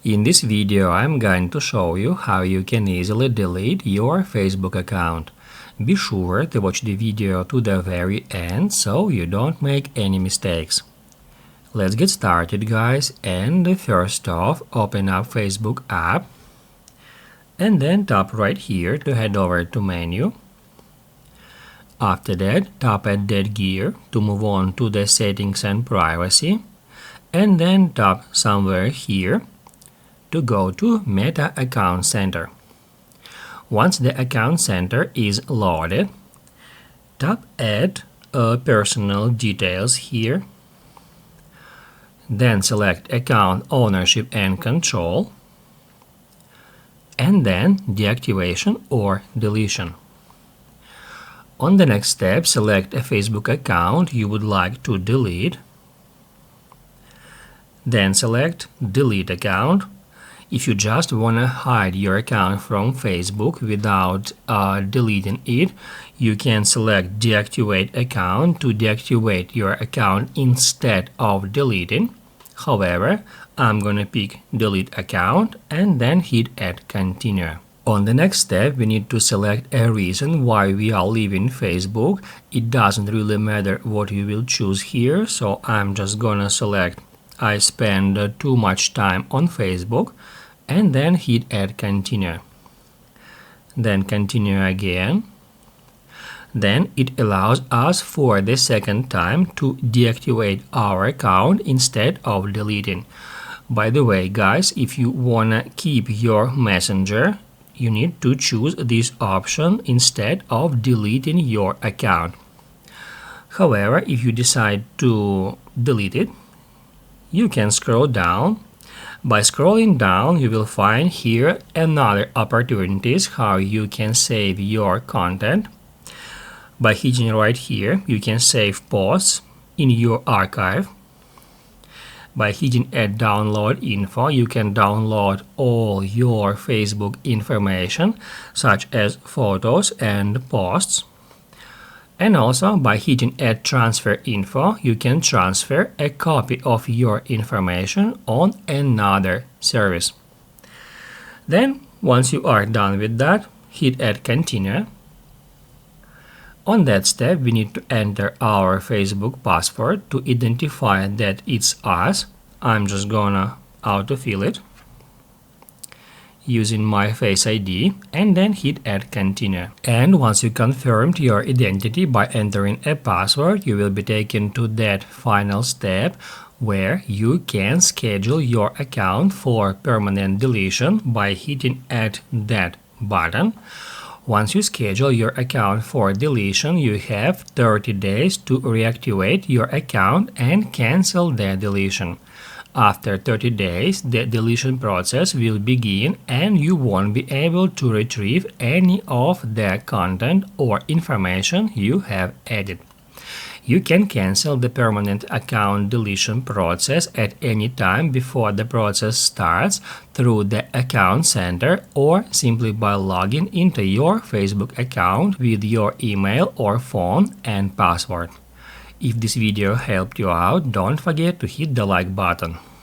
In this video, I'm going to show you how you can easily delete your Facebook account. Be sure to watch the video to the very end so you don't make any mistakes. Let's get started, guys, and first off, open up Facebook app and then tap right here to head over to menu. After that, tap at that gear to move on to the settings and privacy, and then tap somewhere here to go to Meta Account Center. Once the Account Center is loaded, tap Add Personal Details here. Then select Account Ownership and Control, and then Deactivation or Deletion. On the next step, select a Facebook account you would like to delete. Then select Delete Account. If you just want to hide your account from Facebook without deleting it, you can select Deactivate Account to deactivate your account instead of deleting. However, I'm gonna pick Delete Account and then hit Add Continue. On the next step, we need to select a reason why we are leaving Facebook. It doesn't really matter what you will choose here, so I'm just gonna select I spend too much time on Facebook, and then hit Add Continue. Then continue again. Then it allows us for the second time to deactivate our account instead of deleting. By the way, guys, if you wanna keep your Messenger, you need to choose this option instead of deleting your account. However, if you decide to delete it, you can scroll down. By scrolling down, you will find here another opportunities how you can save your content. By hitting right here, you can save posts in your archive. By hitting Add Download Info, you can download all your Facebook information, such as photos and posts. And also, by hitting Add Transfer Info, you can transfer a copy of your information on another service. Then, once you are done with that, hit Add Continue. On that step, we need to enter our Facebook password to identify that it's us. I'm just gonna autofill it using my Face ID, and then hit Add Continue. And once you confirmed your identity by entering a password, you will be taken to that final step where you can schedule your account for permanent deletion by hitting Add That button. Once you schedule your account for deletion, you have 30 days to reactivate your account and cancel the deletion. After 30 days, the deletion process will begin and you won't be able to retrieve any of the content or information you have added. You can cancel the permanent account deletion process at any time before the process starts through the Account Center or simply by logging into your Facebook account with your email or phone and password. If this video helped you out, don't forget to hit the like button.